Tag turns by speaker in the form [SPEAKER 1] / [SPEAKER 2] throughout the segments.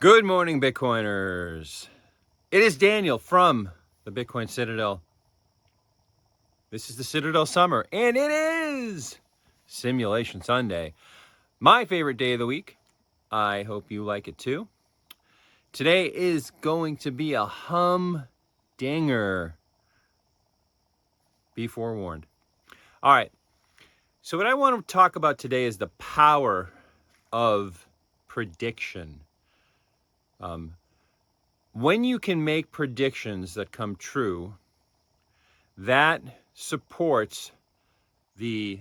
[SPEAKER 1] Good morning, Bitcoiners. It is Daniel from the Bitcoin Citadel. This is the Citadel Summer, and it is Simulation Sunday, my favorite day of the week. I hope you like it too. Today is going to be a humdinger. Be forewarned. All right. So what I want to talk about today is the power of prediction. When you can make predictions that come true, that supports the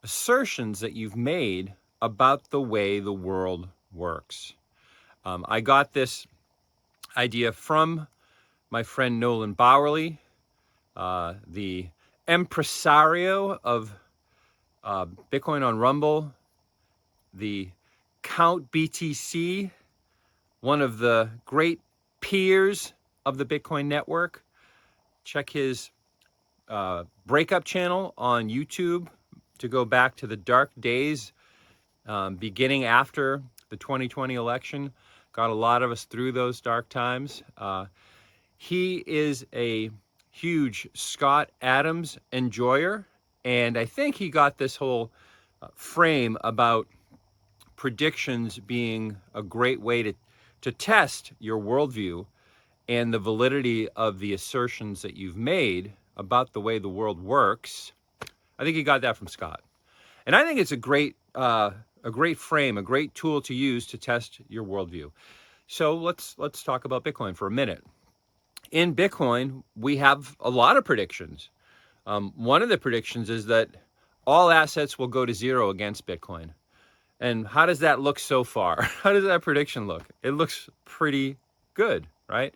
[SPEAKER 1] assertions that you've made about the way the world works. I got this idea from my friend Nolan Bowerly, the impresario of Bitcoin on Rumble, the Count BTC, one of the great peers of the Bitcoin network. Check his breakup channel on YouTube to go back to the dark days beginning after the 2020 election. Got a lot of us through those dark times. He is a huge Scott Adams enjoyer, and I think he got this whole frame about predictions being a great way to test your worldview and the validity of the assertions that you've made about the way the world works. I think he got that from Scott. And I think it's a great frame, a great tool to use to test your worldview. So let's talk about Bitcoin for a minute. In Bitcoin, we have a lot of predictions. One of the predictions is that all assets will go to zero against Bitcoin. And how does that look so far? How does that prediction look? It looks pretty good, right?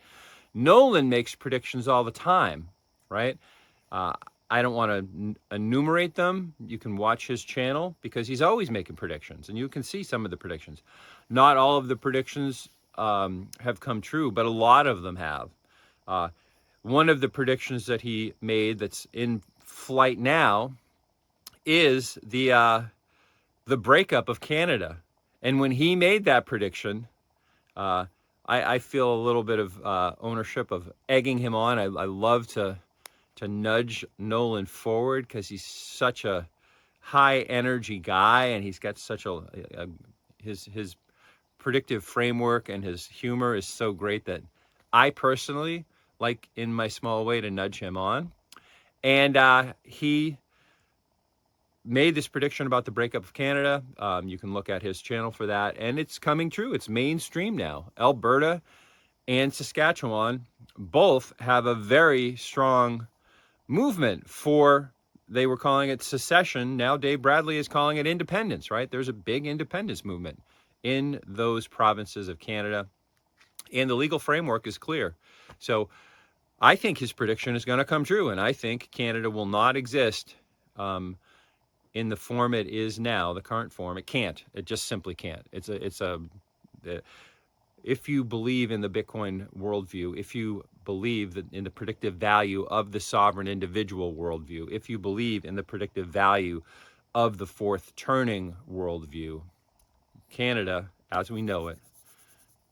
[SPEAKER 1] Nolan makes predictions all the time, right? I don't want to enumerate them. You can watch his channel because he's always making predictions, and you can see some of the predictions. Not all of the predictions have come true, but a lot of them have. One of the predictions that he made that's in flight now is the breakup of Canada. And when he made that prediction, I feel a little bit of ownership of egging him on. I love to nudge Nolan forward because he's such a high energy guy, and he's got such his predictive framework and his humor is so great that I personally like, in my small way, to nudge him on. And he made this prediction about the breakup of Canada. You can look at his channel for that, and it's coming true. It's mainstream now. Alberta and Saskatchewan both have a very strong movement for, they were calling it secession. Now Dave Bradley is calling it independence, right? There's a big independence movement in those provinces of Canada, and the legal framework is clear. So I think his prediction is going to come true, and I think Canada will not exist in the form it is now, the current form. It can't. It just simply can't. If you believe in the Bitcoin worldview, if you believe that in the predictive value of the sovereign individual worldview, if you believe in the predictive value of the fourth turning worldview, Canada, as we know it,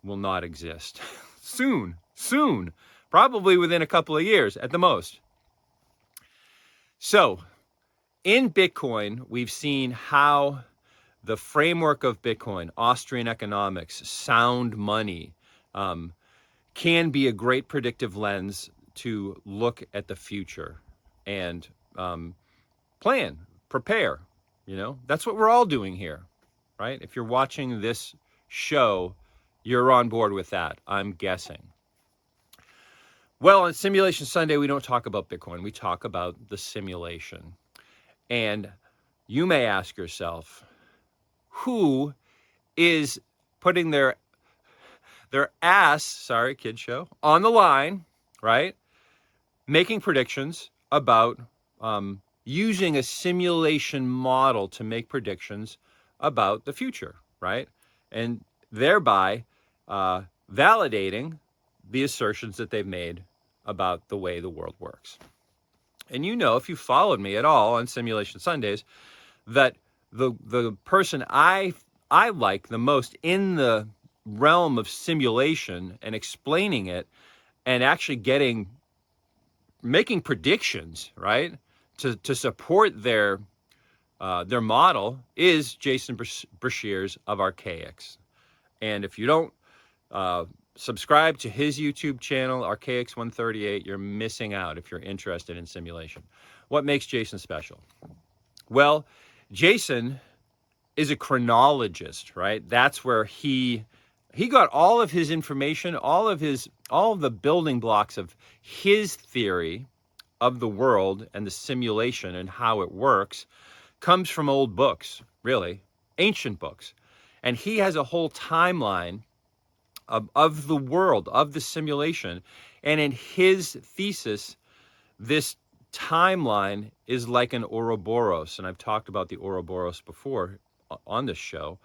[SPEAKER 1] will not exist. Soon, probably within a couple of years at the most. So, in Bitcoin, we've seen how the framework of Bitcoin, Austrian economics, sound money, can be a great predictive lens to look at the future and plan, prepare. That's what we're all doing here, right? If you're watching this show, you're on board with that, I'm guessing. Well, on Simulation Sunday, we don't talk about Bitcoin. We talk about the simulation. And you may ask yourself, who is putting their ass, sorry, kid show, on the line, right? Making predictions about using a simulation model to make predictions about the future, right? And thereby validating the assertions that they've made about the way the world works. And if you followed me at all on Simulation Sundays, that the person I like the most in the realm of simulation and explaining it and actually making predictions, right, to support their model is Jason Breshears of Archaics. And if you don't subscribe to his YouTube channel, Archaics 138, you're missing out if you're interested in simulation. What makes Jason special? Well, Jason is a chronologist, right? That's where he got all of his information, all of the building blocks of his theory of the world and the simulation and how it works comes from old books, really, ancient books. And he has a whole timeline of the world, of the simulation. And in his thesis, this timeline is like an Ouroboros. And I've talked about the Ouroboros before on this show.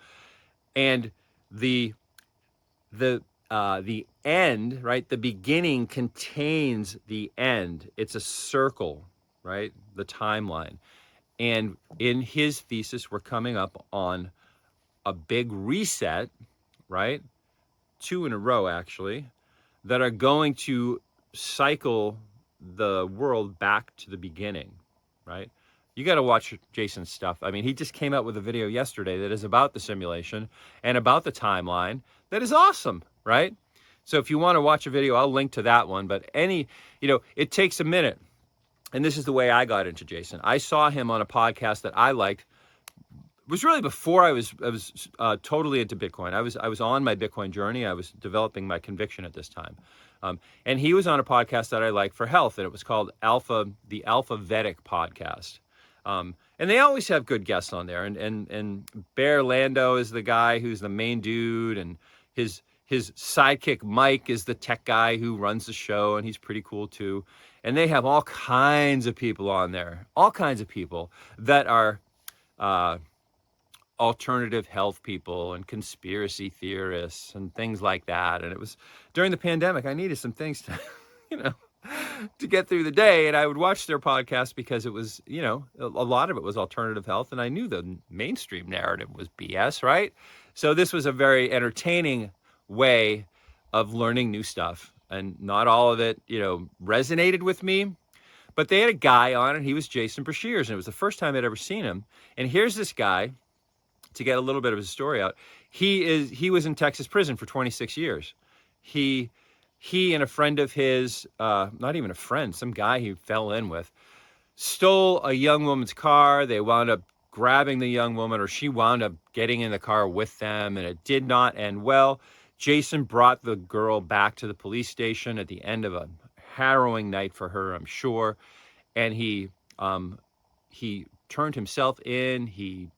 [SPEAKER 1] And the end, right? The beginning contains the end. It's a circle, right? The timeline. And in his thesis, we're coming up on a big reset, right? 2 in a row, actually, that are going to cycle the world back to the beginning, right? You got to watch Jason's stuff. I mean, he just came out with a video yesterday that is about the simulation and about the timeline that is awesome, right? So if you want to watch a video, I'll link to that one. But it takes a minute. And this is the way I got into Jason. I saw him on a podcast that I liked. It was really before I was totally into Bitcoin. I was on my Bitcoin journey. I was developing my conviction at this time. And he was on a podcast that I like for health, and it was called the Alpha Vedic podcast. And they always have good guests on there. And Bear Lando is the guy who's the main dude, and his sidekick Mike is the tech guy who runs the show, and he's pretty cool too. And they have all kinds of people on there, all kinds of people that are alternative health people and conspiracy theorists and things like that. And it was during the pandemic, I needed some things to, to get through the day. And I would watch their podcast because it was, a lot of it was alternative health. And I knew the mainstream narrative was BS, right? So this was a very entertaining way of learning new stuff. And not all of it, resonated with me. But they had a guy on, and he was Jason Breshears. And it was the first time I'd ever seen him. And here's this guy, to get a little bit of his story out. He was in Texas prison for 26 years. He and a friend of his, not even a friend, some guy he fell in with, stole a young woman's car. They wound up grabbing the young woman, or she wound up getting in the car with them, and it did not end well. Jason brought the girl back to the police station at the end of a harrowing night for her, I'm sure. And he turned himself in. He,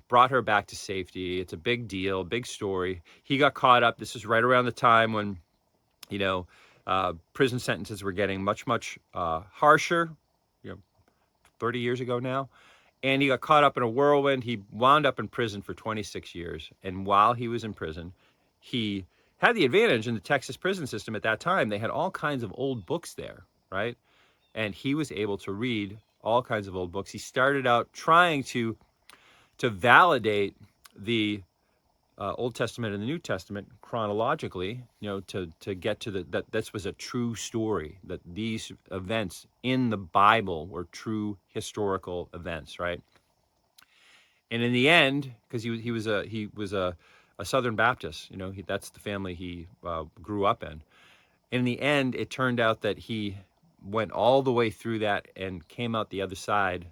[SPEAKER 1] brought her back to safety. It's a big deal, big story. He got caught up. This is right around the time when, prison sentences were getting much, much harsher, 30 years ago now. And he got caught up in a whirlwind. He wound up in prison for 26 years. And while he was in prison, he had the advantage in the Texas prison system at that time. They had all kinds of old books there, right? And he was able to read all kinds of old books. He started out trying to validate the Old Testament and the New Testament chronologically, to get to that this was a true story, that these events in the Bible were true historical events, right? And in the end, because he was a Southern Baptist, that's the family he grew up in. In the end, it turned out that he went all the way through that and came out the other side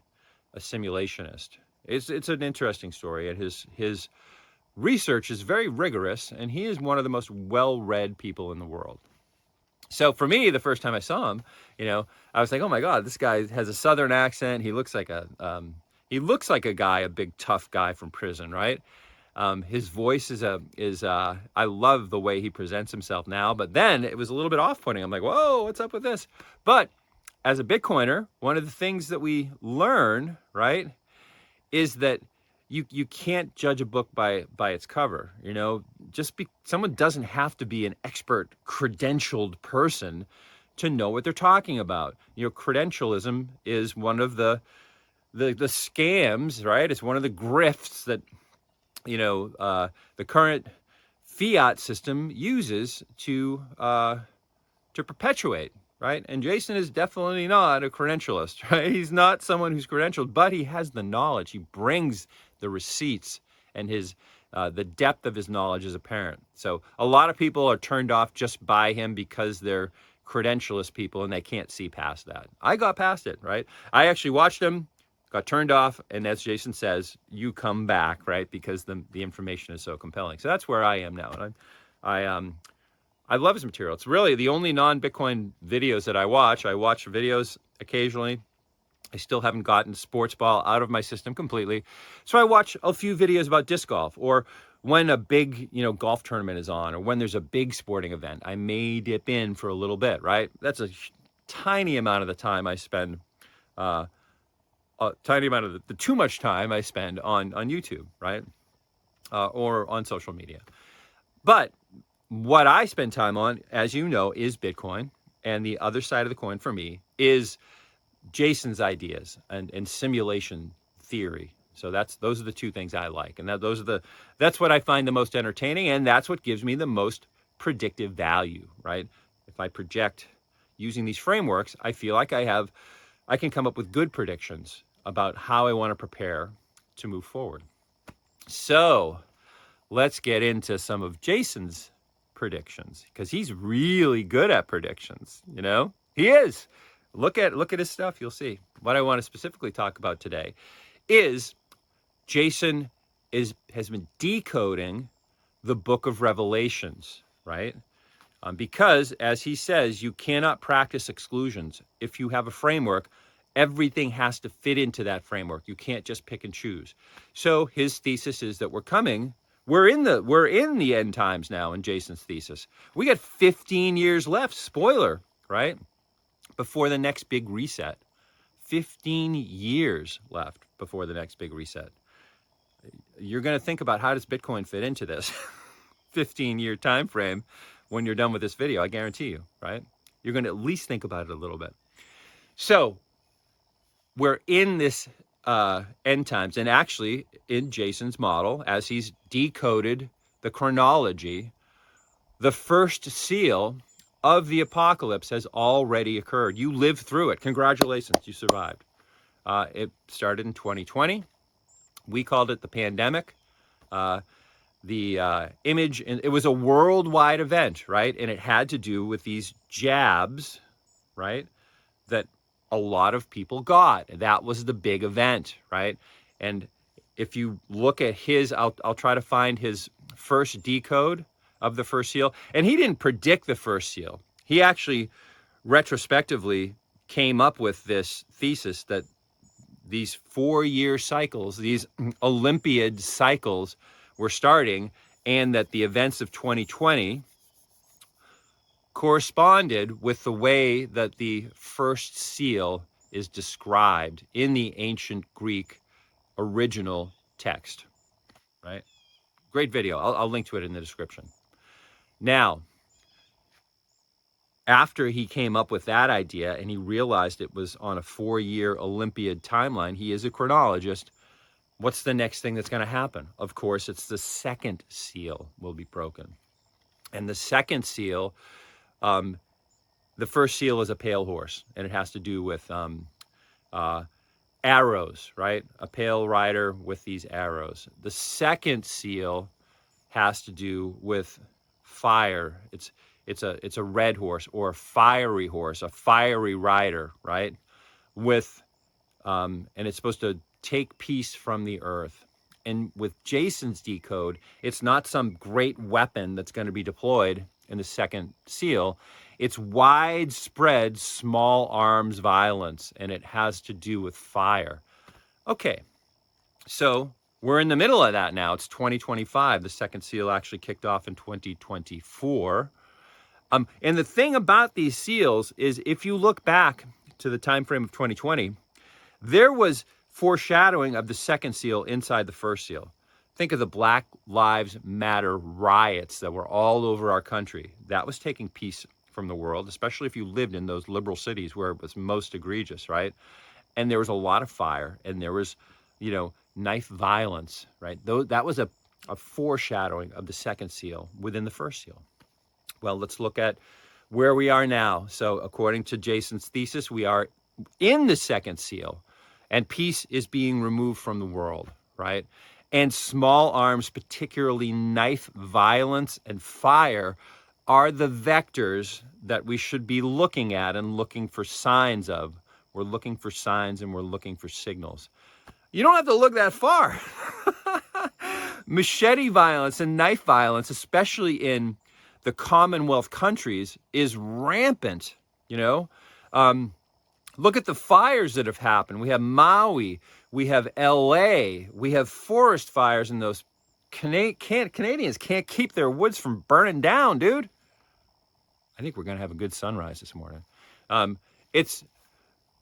[SPEAKER 1] a simulationist. It's an interesting story, and his research is very rigorous, and he is one of the most well-read people in the world. So for me, the first time I saw him, I was like, oh my God, this guy has a Southern accent. He looks like a guy, a big tough guy from prison, right? His voice is I love the way he presents himself now, but then it was a little bit off-putting. I'm like, whoa, what's up with this? But as a Bitcoiner, one of the things that we learn, right, is that you can't judge a book by its cover. Someone doesn't have to be an expert, credentialed person to know what they're talking about. Credentialism is one of the scams, right? It's one of the grifts that the current fiat system uses to perpetuate, right? And Jason is definitely not a credentialist, right? He's not someone who's credentialed, but he has the knowledge. He brings the receipts, and his the depth of his knowledge is apparent. So a lot of people are turned off just by him because they're credentialist people and they can't see past that. I got past it, right? I actually watched him, got turned off, and as Jason says, you come back, right? Because the information is so compelling. So that's where I am now, and I love his material. It's really the only non-Bitcoin videos that I watch. I watch videos occasionally. I still haven't gotten sports ball out of my system completely. So I watch a few videos about disc golf, or when a big, golf tournament is on, or when there's a big sporting event, I may dip in for a little bit, right? That's a tiny amount of the time I spend, a tiny amount of the too much time I spend on YouTube, right? Or on social media. But what I spend time on, as you know, is Bitcoin. And the other side of the coin for me is Jason's ideas and simulation theory. So those are the two things I like. And that's what I find the most entertaining. And that's what gives me the most predictive value, right? If I project using these frameworks, I feel like I can come up with good predictions about how I want to prepare to move forward. So let's get into some of Jason's predictions, because he's really good at predictions. He is. Look at his stuff, you'll see. What I want to specifically talk about today is Jason has been decoding the book of Revelations, right? Because, as he says, you cannot practice exclusions. If you have a framework, everything has to fit into that framework. You can't just pick and choose. So his thesis is that we're in the end times now in Jason's thesis. We got 15 years left, spoiler, right? Before the next big reset. 15 years left before the next big reset. You're going to think about, how does Bitcoin fit into this 15-year time frame when you're done with this video, I guarantee you, right? You're going to at least think about it a little bit. So we're in this end times, and actually in Jason's model, as he's decoded the chronology, the first seal of the apocalypse has already occurred. You lived through it. Congratulations, you survived. It started in 2020. We called it the pandemic. The image, and it was a worldwide event, right? And it had to do with these jabs, right, that a lot of people got. That was the big event, right? And if you look at I'll try to find his first decode of the first seal. And he didn't predict the first seal. He actually retrospectively came up with this thesis that these 4-year cycles, these Olympiad cycles were starting, and that the events of 2020 corresponded with the way that the first seal is described in the ancient Greek original text, right? Great video. I'll link to it in the description. Now, after he came up with that idea and he realized it was on a 4-year Olympiad timeline, he is a chronologist. What's the next thing that's going to happen? Of course, it's the second seal will be broken. And the second seal, the first seal is a pale horse, and it has to do with arrows, right? A pale rider with these arrows. The second seal has to do with fire. It's a red horse, or a fiery horse, a fiery rider, right? With and it's supposed to take peace from the earth. And with Jason's decode, it's not some great weapon that's going to be deployed in the second seal. It's widespread small arms violence, and it has to do with fire. Okay, so we're in the middle of that now. It's 2025. The second seal actually kicked off in 2024. And the thing about these seals is, if you look back to the time frame of 2020, there was foreshadowing of the second seal inside the first seal. Think of the Black Lives Matter riots that were all over our country. That was taking peace from the world, especially if you lived in those liberal cities where it was most egregious, right? And there was a lot of fire, and there was, knife violence, right? That was a foreshadowing of the second seal within the first seal. Well, let's look at where we are now. So according to Jason's thesis, we are in the second seal, and peace is being removed from the world, right? And small arms, particularly knife violence and fire, are the vectors that we should be looking at and looking for signs of. We're looking for signs and we're looking for signals. You don't have to look that far. Machete violence and knife violence, especially in the Commonwealth countries, is rampant, you know? Look at the fires that have happened. We have Maui, we have LA, we have forest fires, and those Canadians can't keep their woods from burning down, dude. I think we're going to have a good sunrise this morning.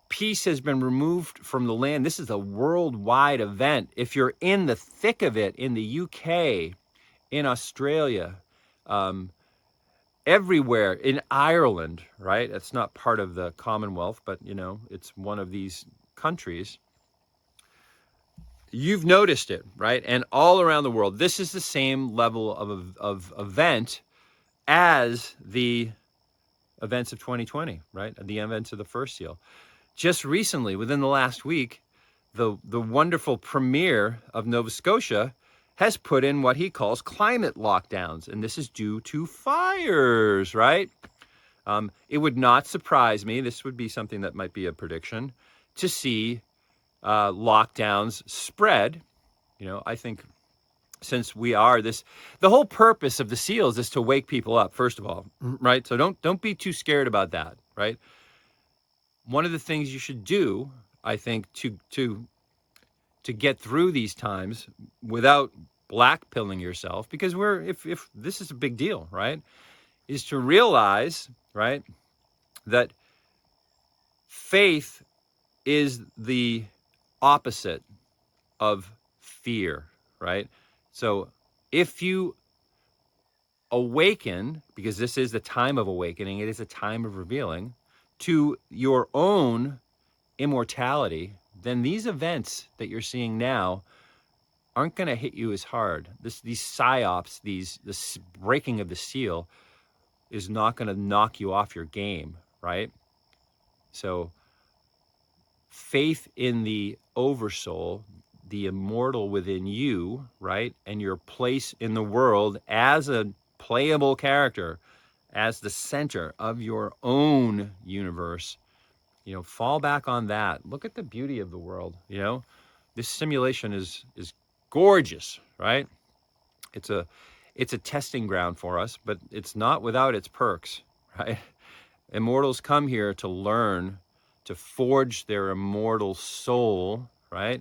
[SPEAKER 1] Peace has been removed from the land. This is a worldwide event. If you're in the thick of it in the UK, in Australia, everywhere, in Ireland, right? It's not part of the Commonwealth, but you know, it's one of these countries. You've noticed it, right? And all around the world, this is the same level of event as the events of 2020, right? The events of the first seal. Just recently, within the last week, the wonderful premier of Nova Scotia has put in what he calls climate lockdowns, and this is due to fires, right? It would not surprise me, this would be something that might be a prediction, to see lockdowns spread. You know, I think since we are this, the whole purpose of the seals is to wake people up, first of all, right? So don't be too scared about that, right? One of the things you should do, I think, to get through these times without blackpilling yourself, because if this is a big deal, right, is to realize, right, that faith is the opposite of fear, right? So if you awaken, because this is the time of awakening, it is a time of revealing to your own immortality, then these events that you're seeing now aren't going to hit you as hard. These psyops, this breaking of the seal is not going to knock you off your game, right? So faith in the oversoul, the immortal within you, right? And your place in the world as a playable character, as the center of your own universe, you know, fall back on that. Look at the beauty of the world, you know? This simulation is gorgeous, right? It's a testing ground for us, but it's not without its perks, right? Immortals come here to learn, to forge their immortal soul, right?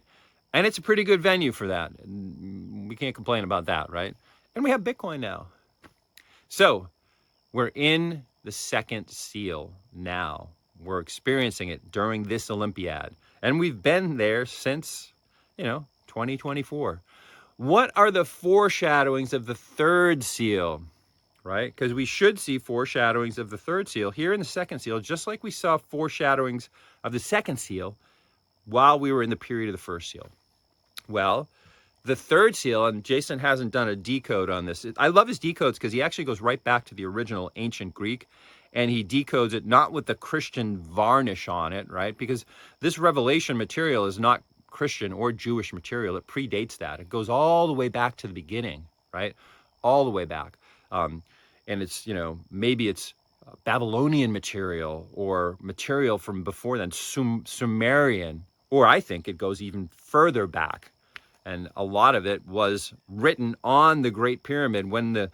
[SPEAKER 1] And it's a pretty good venue for that. We can't complain about that, right? And we have Bitcoin now. So we're in the second seal now. We're experiencing it during this Olympiad. And we've been there since, 2024. What are the foreshadowings of the third seal, right? Because we should see foreshadowings of the third seal here in the second seal, just like we saw foreshadowings of the second seal while we were in the period of the first seal. Well, the third seal, and Jason hasn't done a decode on this. I love his decodes because he actually goes right back to the original ancient Greek, and he decodes it not with the Christian varnish on it, right? Because this revelation material is not Christian or Jewish material. It predates that. It goes all the way back to the beginning, right? All the way back. And it's, maybe it's Babylonian material or material from before then, Sumerian, or I think it goes even further back. And a lot of it was written on the Great Pyramid when the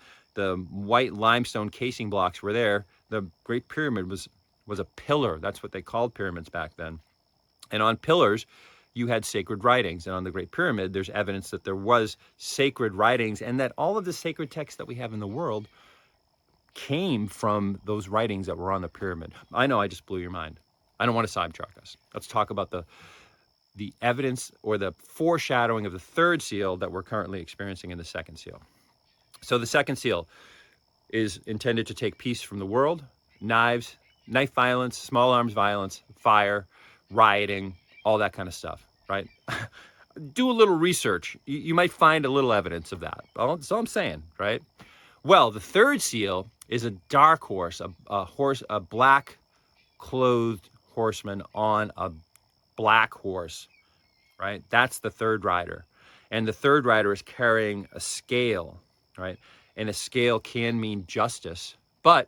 [SPEAKER 1] white limestone casing blocks were there. The Great Pyramid was a pillar. That's what they called pyramids back then. And on pillars, you had sacred writings. And on the Great Pyramid, there's evidence that there was sacred writings and that all of the sacred texts that we have in the world came from those writings that were on the pyramid. I know I just blew your mind. I don't want to sidetrack us. Let's talk about the evidence or the foreshadowing of the third seal that we're currently experiencing in the second seal. So the second seal is intended to take peace from the world, knife violence, small arms violence, fire, rioting, all that kind of stuff, right? do a little research. You might find a little evidence of that. That's all I'm saying, right? Well, the third seal is a dark horse, a black clothed horseman on a black horse, right? That's the third rider. And the third rider is carrying a scale, right? And a scale can mean justice. But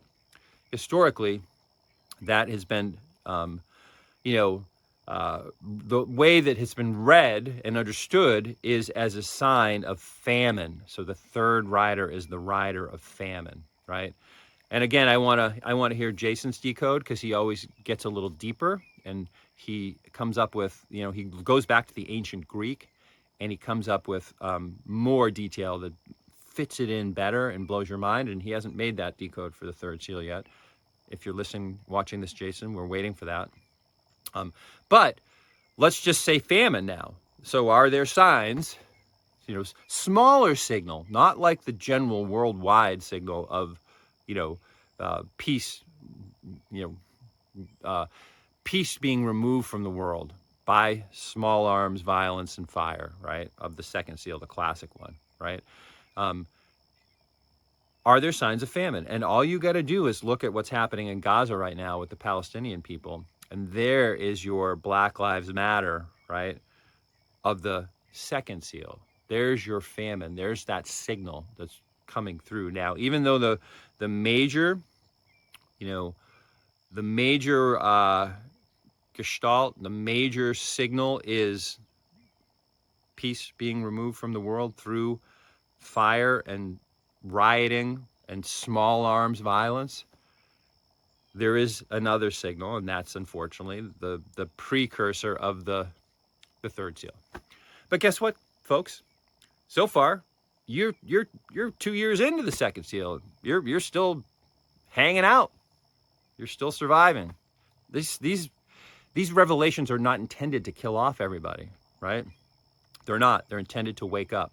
[SPEAKER 1] historically, that has been, you know, the way that it's been read and understood is as a sign of famine. So the third rider is the rider of famine, right? And again, I want to hear Jason's decode because he always gets a little deeper and he comes up with, he goes back to the ancient Greek and he comes up with more detail that fits it in better and blows your mind. And he hasn't made that decode for the third seal yet. If you're listening, watching this, Jason, we're waiting for that. But let's just say famine now. So are there signs, smaller signal, not like the general worldwide signal of, peace, peace being removed from the world by small arms, violence, and fire, right? Of the second seal, the classic one, right? Are there signs of famine? And all you got to do is look at what's happening in Gaza right now with the Palestinian people. And there is your Black Lives Matter, right? Of the second seal. There's your famine. There's that signal that's coming through. Now, even though the major, the major gestalt, the major signal is peace being removed from the world through fire and rioting and small arms violence, there is another signal, and that's unfortunately the precursor of the third seal. But guess what, folks? So far, you're 2 years into the second seal. You're still hanging out. You're still surviving. These revelations are not intended to kill off everybody, right? They're not. They're intended to wake up.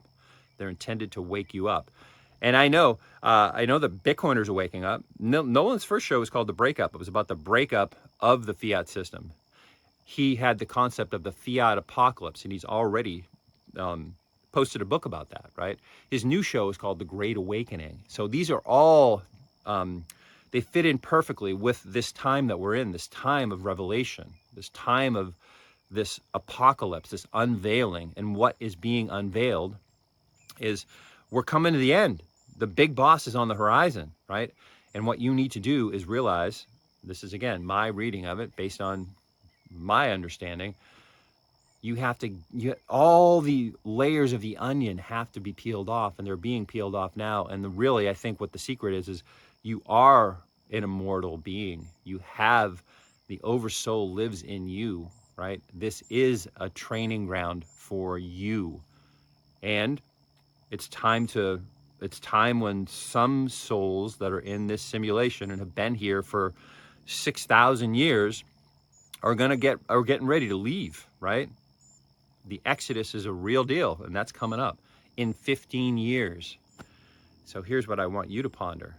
[SPEAKER 1] They're intended to wake you up. And I know that Bitcoiners are waking up. Nolan's first show was called The Breakup. It was about the breakup of the fiat system. He had the concept of the fiat apocalypse, and he's already posted a book about that, right? His new show is called The Great Awakening. So these are all, they fit in perfectly with this time that we're in, this time of revelation, this time of this apocalypse, this unveiling. And what is being unveiled is we're coming to the end. The big boss is on the horizon, right? And what you need to do is realize, this is again my reading of it based on my understanding, all the layers of the onion have to be peeled off, and they're being peeled off now. And really, I think what the secret is you are an immortal being. You have the oversoul lives in you, right? This is a training ground for you. And it's time when some souls that are in this simulation and have been here for 6,000 years are getting ready to leave, right? The Exodus is a real deal, and that's coming up in 15 years. So here's what I want you to ponder.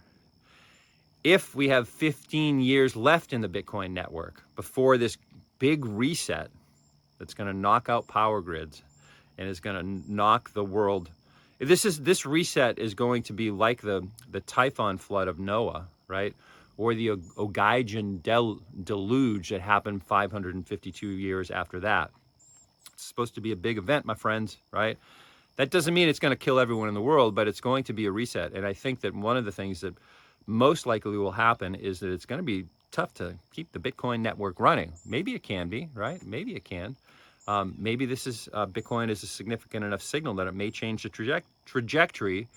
[SPEAKER 1] If we have 15 years left in the Bitcoin network before this big reset that's going to knock out power grids and is going to knock the world, this reset is going to be like the Typhon flood of Noah, right? Or the Ogygian deluge that happened 552 years after that. It's supposed to be a big event, my friends, right? That doesn't mean it's going to kill everyone in the world, but it's going to be a reset. And I think that one of the things that most likely will happen is that it's going to be tough to keep the Bitcoin network running. Maybe it can be, right? Maybe it can. Maybe this is Bitcoin is a significant enough signal that it may change the trajectory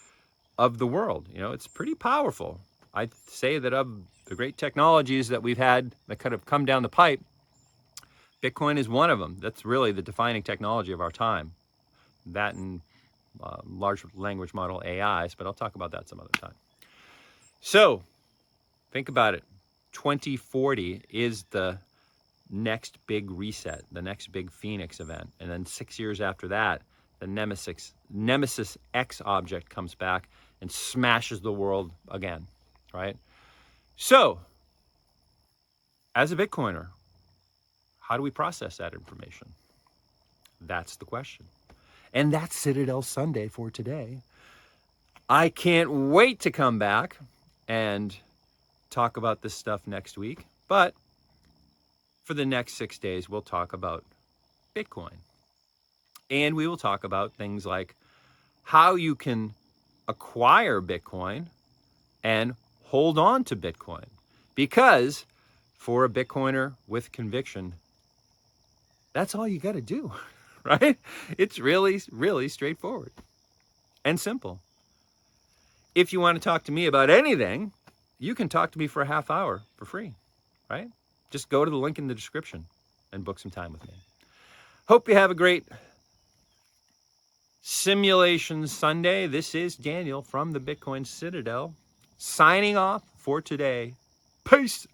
[SPEAKER 1] of the world. It's pretty powerful. I'd say that of the great technologies that we've had that kind of come down the pipe, Bitcoin is one of them. That's really the defining technology of our time. That and large language model AIs, but I'll talk about that some other time. So think about it. 2040 is the next big reset, the next big Phoenix event. And then 6 years after that, the Nemesis X object comes back and smashes the world again, right? So, as a Bitcoiner, how do we process that information? That's the question. And that's Citadel Sunday for today. I can't wait to come back and talk about this stuff next week. But for the next 6 days, we'll talk about Bitcoin. And we will talk about things like how you can acquire Bitcoin and hold on to Bitcoin. Because for a Bitcoiner with conviction, that's all you got to do, right? It's really, really straightforward and simple. If you want to talk to me about anything, you can talk to me for a half hour for free, right? Just go to the link in the description and book some time with me. Hope you have a great Simulation Sunday. This is Daniel from the Bitcoin Citadel signing off for today. Peace.